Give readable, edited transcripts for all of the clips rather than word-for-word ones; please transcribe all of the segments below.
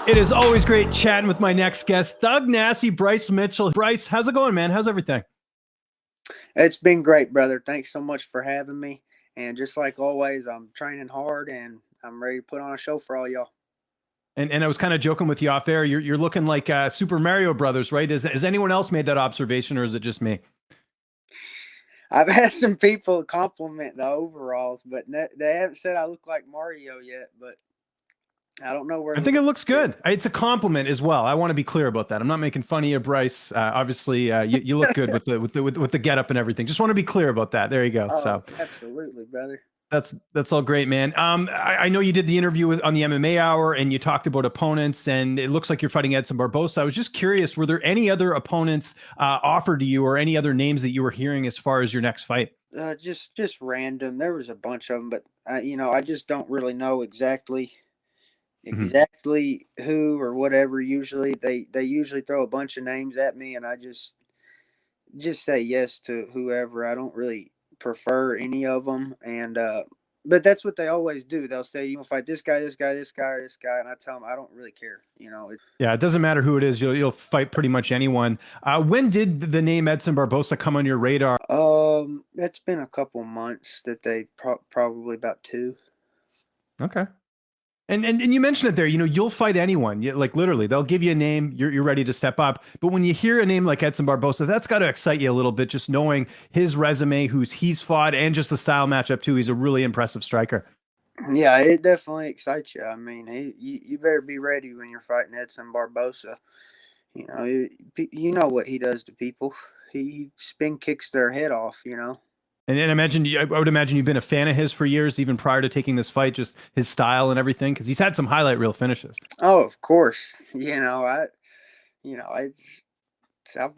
It is always great chatting with my next guest, Thug Nasty Bryce Mitchell. Bryce, how's it going, man? How's everything? It's been great, brother. Thanks so much for having me. And just like always, I'm training hard and I'm ready to put on a show for all y'all. And I was kind of joking with you off air. You're looking like Super Mario Brothers, right? Has anyone else made that observation, or is it just me? I've had some people compliment the overalls, but they haven't said I look like Mario yet. But I don't know where. I think it looks good. It's a compliment as well. I want to be clear about that. I'm not making fun of you, Bryce. Obviously, you look good with the getup and everything. Just want to be clear about that. There you go. Oh, so absolutely, brother. That's all great, man. I know you did the interview on the MMA Hour, and you talked about opponents, and it looks like you're fighting Edson Barboza. I was just curious, were there any other opponents offered to you, or any other names that you were hearing as far as your next fight? Just random. There was a bunch of them, but I just don't really know exactly who or whatever. Usually they usually throw a bunch of names at me, and I just say yes to whoever. I don't really prefer any of them, and but that's what they always do. They'll say you can fight this guy, this guy, this guy, or this guy, and I tell them I don't really care. Yeah, it doesn't matter who it is. You'll fight pretty much anyone. When did the name Edson Barboza come on your radar? It's been a couple months that they probably about 2. Okay. And you mentioned it there, you'll fight anyone. Like literally, they'll give you a name, you're ready to step up. But when you hear a name like Edson Barboza, that's got to excite you a little bit, just knowing his resume, he's fought, and just the style matchup too. He's a really impressive striker. Yeah, it definitely excites you. I mean, you better be ready when you're fighting Edson Barboza. You know what he does to people. He spin kicks their head off. And I would imagine you've been a fan of his for years, even prior to taking this fight, just his style and everything, because he's had some highlight reel finishes. Oh, of course. I've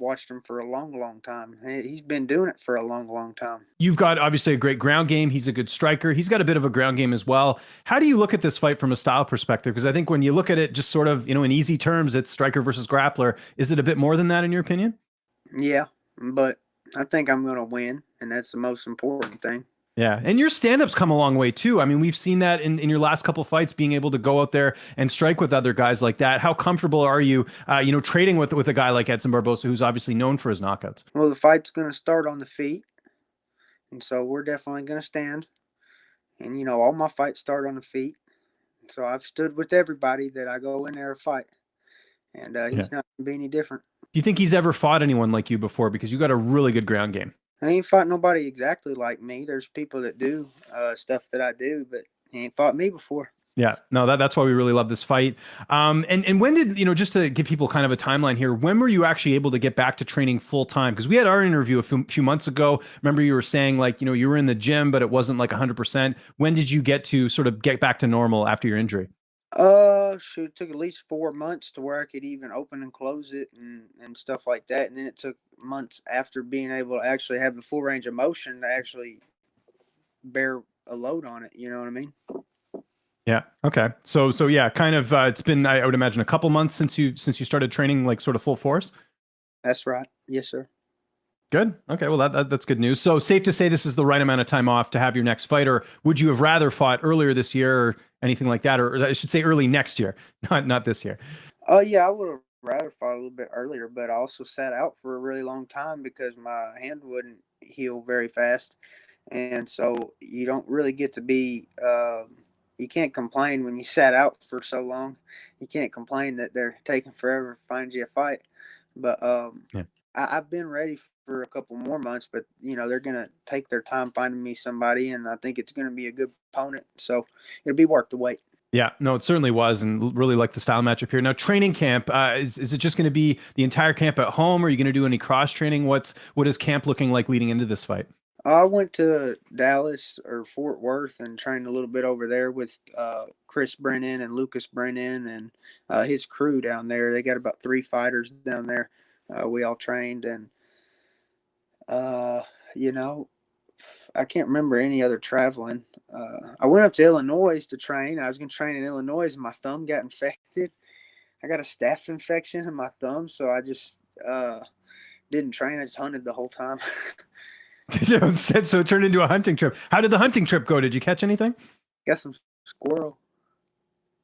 watched him for a long, long time. He's been doing it for a long, long time. You've got obviously a great ground game. He's a good striker. He's got a bit of a ground game as well. How do you look at this fight from a style perspective? Because I think when you look at it just sort of, in easy terms, it's striker versus grappler. Is it a bit more than that in your opinion? Yeah, but I think I'm going to win, and that's the most important thing. Yeah, and your stand-ups come a long way too. I mean, we've seen that in your last couple of fights, being able to go out there and strike with other guys like that. How comfortable are you, trading with a guy like Edson Barboza, who's obviously known for his knockouts? Well, the fight's going to start on the feet, and so we're definitely going to stand. And, all my fights start on the feet. So I've stood with everybody that I go in there to fight, and he's not going to be any different. Do you think he's ever fought anyone like you before? Because you got a really good ground game. I ain't fought nobody exactly like me. There's people that do stuff that I do, but he ain't fought me before. Yeah, no, that's why we really love this fight. And when did, just to give people kind of a timeline here, when were you actually able to get back to training full time? Because we had our interview a few months ago. Remember you were saying like, you were in the gym, but it wasn't like 100%. When did you get to sort of get back to normal after your injury? It took at least 4 months to where I could even open and close it and stuff like that. And then it took months after being able to actually have the full range of motion to actually bear a load on it. You know what I mean? Yeah. Okay. So yeah, kind of, it's been, I would imagine, a couple months since you started training, like sort of full force. That's right. Yes, sir. Good. Okay. Well, that's good news. So safe to say this is the right amount of time off to have your next fight, or would you have rather fought earlier this year or anything like that? Or I should say early next year, not this year. Oh yeah, I would have rather fought a little bit earlier, but I also sat out for a really long time because my hand wouldn't heal very fast. And so you don't really get to be, you can't complain when you sat out for so long. You can't complain that they're taking forever to find you a fight. But I've been ready for a couple more months, but they're gonna take their time finding me somebody, and I think it's gonna be a good opponent, so it'll be worth the wait. Yeah, no, it certainly was, and really like the style matchup here. Now, training camp, is it just going to be the entire camp at home? Or are you going to do any cross training? What is camp looking like leading into this fight? I went to Dallas or Fort Worth and trained a little bit over there with Chris Brennan and Lucas Brennan and his crew down there. They got about 3 fighters down there. We all trained, and I can't remember any other traveling. I went up to Illinois to train. I was going to train in Illinois, and my thumb got infected. I got a staph infection in my thumb, so I just didn't train. I just hunted the whole time. So it turned into a hunting trip. How did the hunting trip go? Did you catch anything? Got some squirrel.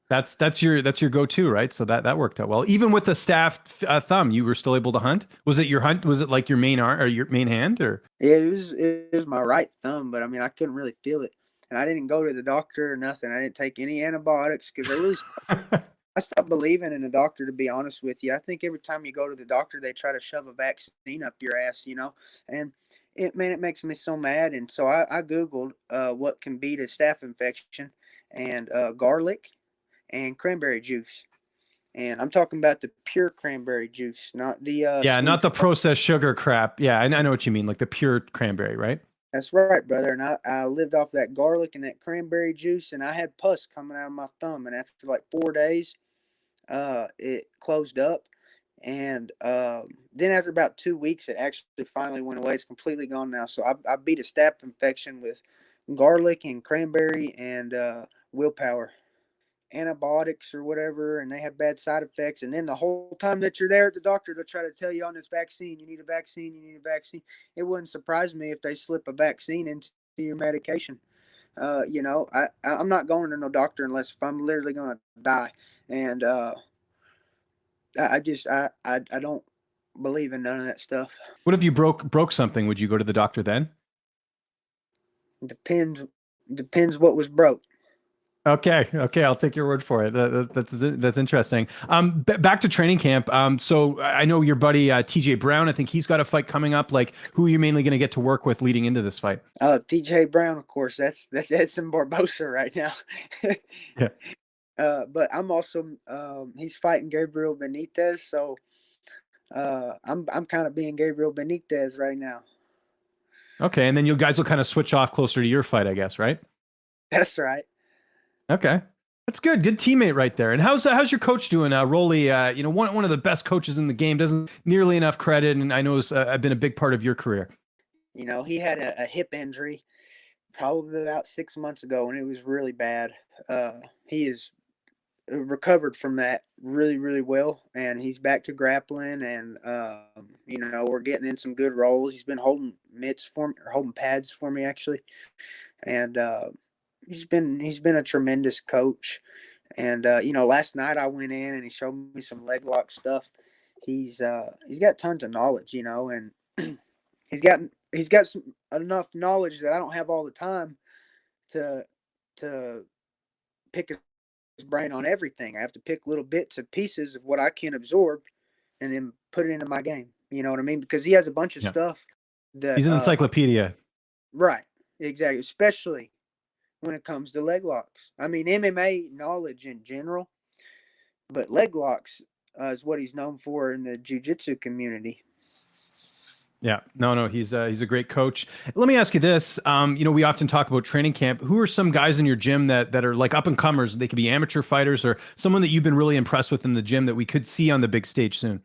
That's your go-to, right? So that worked out well. Even with the staffed thumb, you were still able to hunt. Was it your hunt? Was it like your main arm or your main hand or? Yeah, it was my right thumb, but I mean I couldn't really feel it, and I didn't go to the doctor or nothing. I didn't take any antibiotics because I stopped believing in the doctor, to be honest with you. I think every time you go to the doctor, they try to shove a vaccine up your ass. And it makes me so mad. And so I Googled what can beat a staph infection, and garlic and cranberry juice. And I'm talking about the pure cranberry juice, not the Yeah, not sweet the stuff. processed sugar crap. Yeah, I know what you mean, like the pure cranberry, right? That's right, brother. And I lived off that garlic and that cranberry juice, and I had pus coming out of my thumb. And after like 4 days, it closed up. And then after about 2 weeks, it actually finally went away. It's completely gone now. So I beat a staph infection with garlic and cranberry and willpower, antibiotics or whatever, and they have bad side effects. And then the whole time that you're there at the doctor, they'll try to tell you on this vaccine, you need a vaccine, you need a vaccine. It wouldn't surprise me if they slip a vaccine into your medication. I'm not going to no doctor unless if I'm literally going to die. And I don't believe in none of that stuff. What if you broke something? Would you go to the doctor then? Depends what was broke. Okay, I'll take your word for it. That's interesting. Back to training camp. So I know your buddy TJ Brown. I think he's got a fight coming up. Like, who are you mainly going to get to work with leading into this fight? TJ Brown, of course. That's Edson Barboza right now. Yeah. But I'm also he's fighting Gabriel Benitez, so I'm kind of being Gabriel Benitez right now. Okay, and then you guys will kind of switch off closer to your fight, I guess, right? That's right. Okay. That's good. Good teammate right there. And how's your coach doing? Rolly, one of the best coaches in the game, doesn't nearly enough credit, and I know has been a big part of your career. He had a hip injury probably about 6 months ago, and it was really bad. He is recovered from that really, really well, and he's back to grappling, and we're getting in some good rolls. He's been holding mitts for me, or holding pads for me actually, and he's been a tremendous coach. And last night I went in and he showed me some leg lock stuff. He's got tons of knowledge, and he's got enough knowledge that I don't have all the time to pick his brain on everything. I have to pick little bits and pieces of what I can absorb and then put it into my game. You know what I mean? Because he has a bunch of Yeah. stuff that He's an encyclopedia. right, exactly, especially when it comes to leg locks. I mean, MMA knowledge in general, but leg locks is what he's known for in the jiu-jitsu community. Yeah, no, he's a great coach. Let me ask you this. We often talk about training camp. Who are some guys in your gym that are like up and comers? They could be amateur fighters or someone that you've been really impressed with in the gym that we could see on the big stage soon.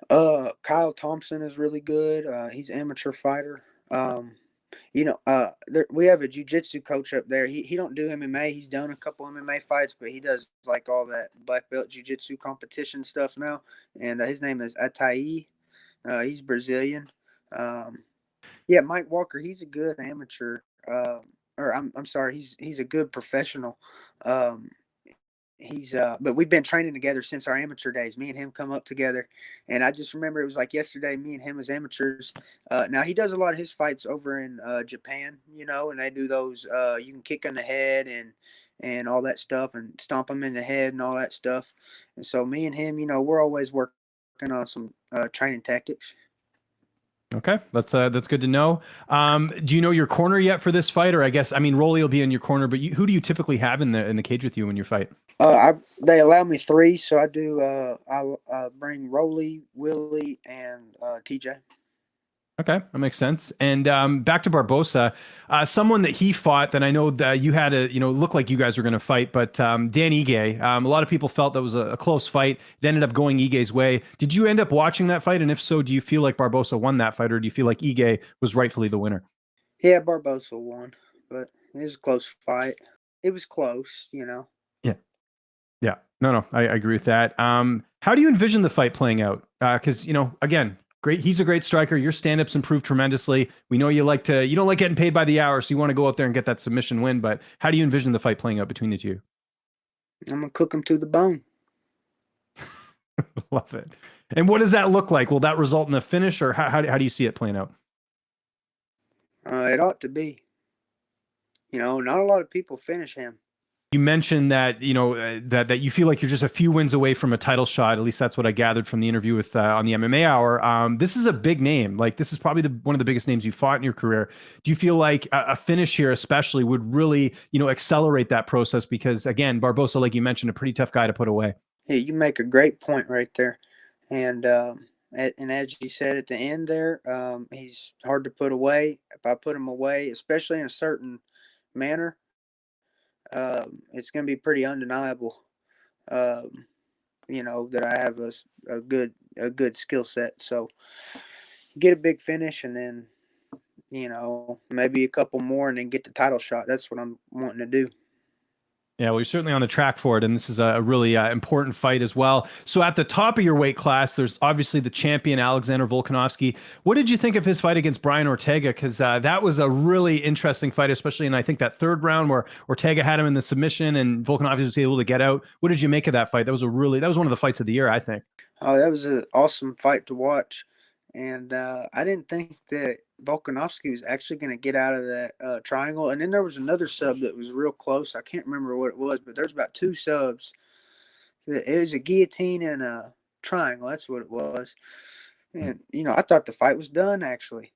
Kyle Thompson is really good. He's an amateur fighter. We have a jiu-jitsu coach up there. He don't do MMA. He's done a couple MMA fights, but he does like all that black belt jiu-jitsu competition stuff now. And his name is Atai. He's Brazilian. Mike Walker. He's a good amateur. I'm sorry. He's a good professional. But we've been training together since our amateur days. Me and him come up together, and I just remember it was like yesterday. Me and him as amateurs. Now he does a lot of his fights over in Japan, and they do those. You can kick in the head and all that stuff, and stomp him in the head and all that stuff. And so me and him, we're always working on some training tactics. Okay, that's good to know. Do you know your corner yet for this fight, or I guess Rolly will be in your corner, but who do you typically have in the cage with you when you fight? They allow me 3, so I do. I'll bring Rolly, Willie, and TJ. Okay, that makes sense. And back to Barboza, someone that he fought that I know that you had look like you guys were going to fight, but Dan Ige, a lot of people felt that was a close fight. It ended up going Ige's way. Did you end up watching that fight? And if so, do you feel like Barboza won that fight, or do you feel like Ige was rightfully the winner? Yeah, Barboza won, but it was a close fight. It was close. Yeah. No, I agree with that. How do you envision the fight playing out? Because, again, great. He's a great striker. Your stand-ups improved tremendously. We know you don't like getting paid by the hour, so you want to go out there and get that submission win. But how do you envision the fight playing out between the two? I'm gonna cook him to the bone. Love it. And what does that look like? Will that result in a finish, or how do you see it playing out? It ought to be. Not a lot of people finish him. You mentioned that that you feel like you're just a few wins away from a title shot. At least that's what I gathered from the interview with on the MMA Hour. This is a big name. Like this is probably one of the biggest names you fought in your career. Do you feel like a finish here, especially, would really accelerate that process? Because again, Barboza, like you mentioned, a pretty tough guy to put away. Yeah, you make a great point right there, and as you said at the end there, he's hard to put away. If I put him away, especially in a certain manner, it's going to be pretty undeniable. Um, that I have a good skill set. So get a big finish, and then maybe a couple more, and then get the title shot. That's what I'm wanting to do. Yeah, well, you're certainly on the track for it, and this is a really important fight as well. So, at the top of your weight class, there's obviously the champion Alexander Volkanovski. What did you think of his fight against Brian Ortega? Because that was a really interesting fight, especially in I think that third round where Ortega had him in the submission and Volkanovski was able to get out. What did you make of that fight? That was one of the fights of the year, I think. Oh, that was an awesome fight to watch, and I didn't think that Volkanovski was actually going to get out of that triangle. And then there was another sub that was real close. I can't remember what it was, but there's about two subs. It was a guillotine and a triangle. That's what it was. And I thought the fight was done actually.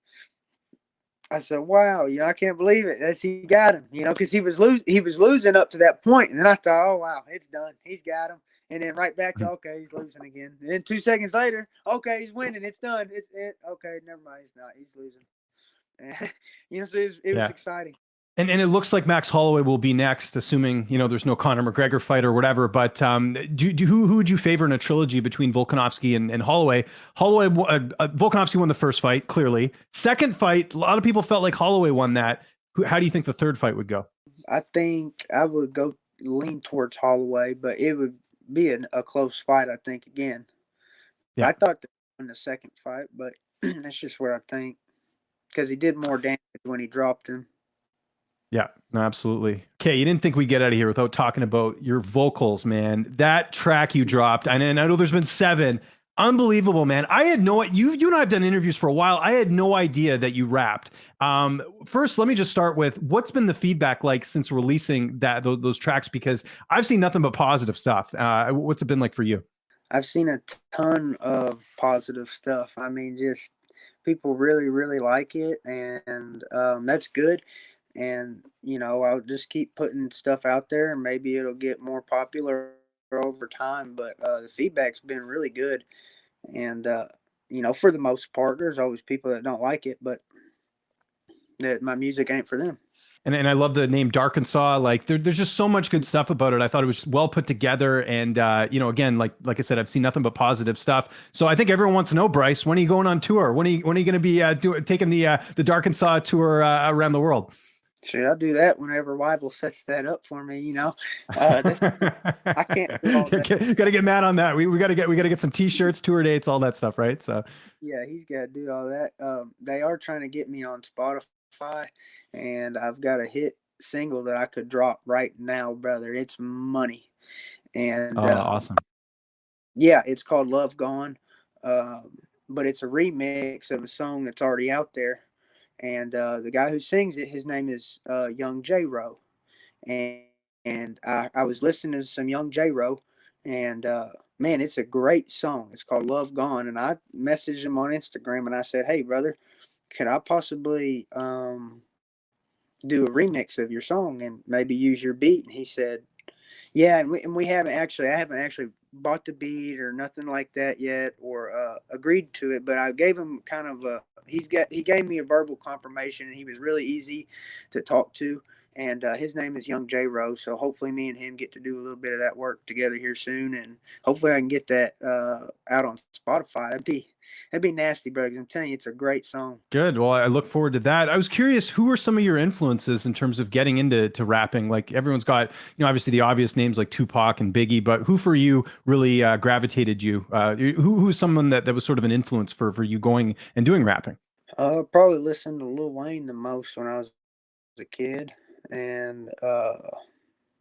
I said, "Wow, I can't believe it. He got him, because he was losing up to that point, and then I thought, oh wow, it's done. He's got him, and then right back to okay, he's losing again. And then 2 seconds later, okay, he's winning. It's done. It's it. Okay, never mind. He's not. He's losing. And, so it was Yeah. exciting. And it looks like Max Holloway will be next, assuming there's no Conor McGregor fight or whatever. But who would you favor in a trilogy between Volkanovski and Holloway? Volkanovski won the first fight, clearly. Second fight, a lot of people felt like Holloway won that. How do you think the third fight would go? I think I would go lean towards Holloway, but it would be a close fight. I think again. Yeah. I thought they won the second fight, but that's just what I think because he did more damage when he dropped him. Yeah, no, absolutely. Okay, you didn't think we'd get out of here without talking about your vocals, man. That track you dropped, and I know there's been 7. Unbelievable, man. I had you and I have done interviews for a while. I had no idea that you rapped. First, let me just start with what's been the feedback like since releasing those tracks, because I've seen nothing but positive stuff. What's it been like for you? I've seen a ton of positive stuff. I mean, just people really, really like it, and that's good. And I'll just keep putting stuff out there, and maybe it'll get more popular over time. But the feedback's been really good, and for the most part, there's always people that don't like it, but that my music ain't for them. And I love the name Darkansas. Like there's just so much good stuff about it. I thought it was just well put together. And again, like I said, I've seen nothing but positive stuff. So I think everyone wants to know, Bryce, when are you going on tour? When are you going to be taking the Darkansas tour around the world? Should I do that whenever Weibel sets that up for me? I can't do all that. You got to get mad on that. We got to get some T-shirts, tour dates, all that stuff, right? So yeah, he's got to do all that. They are trying to get me on Spotify, and I've got a hit single that I could drop right now, brother. It's money, and awesome. yeah, it's called "Love Gone," but it's a remix of a song that's already out there. And the guy who sings it, his name is Young J Row, and I was listening to some Young J Row, and man, it's a great song. It's called "Love Gone," and I messaged him on Instagram and I said, "Hey, brother, could I possibly do a remix of your song and maybe use your beat?" And he said, "Yeah," and we haven't actually, I haven't actually bought the beat or nothing like that yet, or agreed to it, but I gave him kind of a he gave me a verbal confirmation, and he was really easy to talk to. And his name is Young J Rose, so hopefully me and him get to do a little bit of that work together here soon, and hopefully I can get that out on Spotify. That'd be nasty, bro. Because I'm telling you, it's a great song. Good. Well, I look forward to that. I was curious, who were some of your influences in terms of getting into rapping? Like everyone's got, obviously the obvious names like Tupac and Biggie, but who for you really gravitated you? Who's someone that was sort of an influence for you going and doing rapping? Probably listened to Lil Wayne the most when I was a kid, and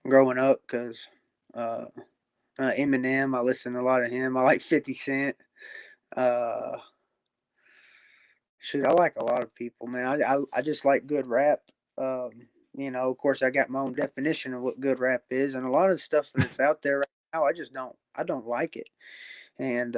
growing up, because Eminem. I listen to a lot of him. I like 50 Cent. Uh, Shoot, I like a lot of people, man. I just like good rap. Um, of course, I got my own definition of what good rap is, and a lot of the stuff that's out there right now, I don't like it. And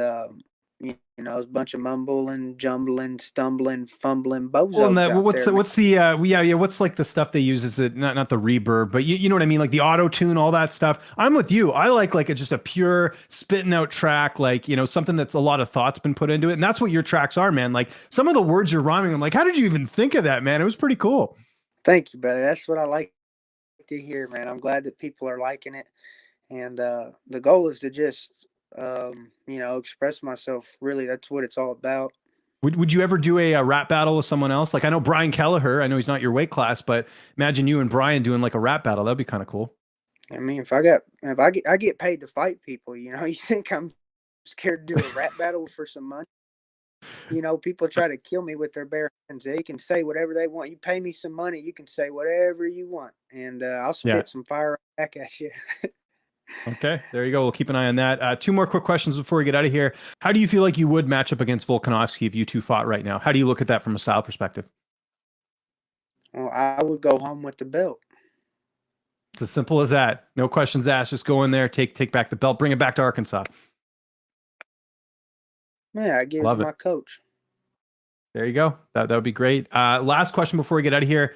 it's a bunch of mumbling, jumbling, stumbling, fumbling Well, and bozos that out what's there, the man. yeah, what's like the stuff they use? Is it not the reverb, but you know what I mean, like the auto tune, all that stuff. I'm with you. I like just a pure spitting out track, like something that's a lot of thought's been put into it, and that's what your tracks are, man. Like some of the words you're rhyming, I'm like, how did you even think of that, man? It was pretty cool. Thank you, brother. That's what I like to hear, man. I'm glad that people are liking it, and the goal is to just express myself. Really, that's what it's all about. Would you ever do a rap battle with someone else? Like I know Brian Kelleher. I know he's not your weight class, but imagine you and Brian doing like a rap battle. That'd be kind of cool. I mean, I get paid to fight people, you think I'm scared to do a rap battle for some money? People try to kill me with their bare hands. They can say whatever they want. You pay me some money, you can say whatever you want, and I'll Yeah. spit some fire back at you. Okay, there you go. We'll keep an eye on that. Two more quick questions before we get out of here. How do you feel like you would match up against Volkanovski if you two fought right now? How do you look at that from a style perspective? Well, I would go home with the belt. It's as simple as that. No questions asked. Just go in there, take back the belt, bring it back to Arkansas. Yeah, I give it Love to it. my coach. There you go. That would be great. Last question before we get out of here.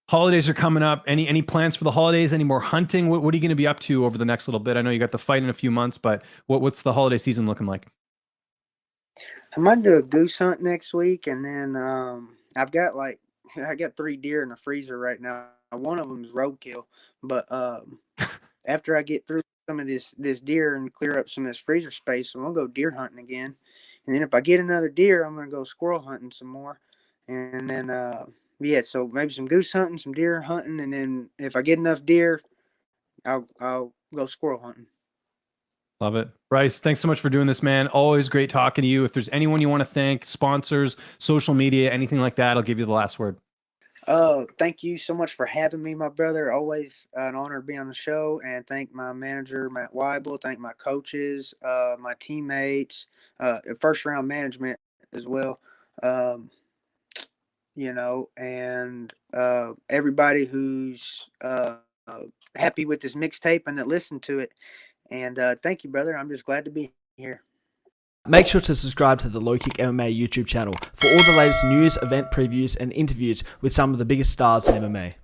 Holidays are coming up. Any plans for the holidays? Any more hunting? What are you going to be up to over the next little bit? I know you got the fight in a few months, but what's the holiday season looking like? I might do a goose hunt next week, and then I got 3 deer in the freezer right now. One of them is roadkill, but after I get through some of this deer and clear up some of this freezer space, I'm gonna go deer hunting again. And then if I get another deer, I'm gonna go squirrel hunting some more. And then so maybe some goose hunting, some deer hunting, and then if I get enough deer, I'll go squirrel hunting. Love it. Bryce, thanks so much for doing this, man. Always great talking to you. If there's anyone you want to thank, sponsors, social media, anything like that, I'll give you the last word. Thank you so much for having me, my brother. Always an honor to be on the show. And thank my manager, Matt Weibel. Thank my coaches, my teammates, first round management as well. And everybody who's happy with this mixtape and that listened to it. And thank you, brother. I'm just glad to be here. Make sure to subscribe to the LowKick MMA YouTube channel for all the latest news, event previews, and interviews with some of the biggest stars in MMA.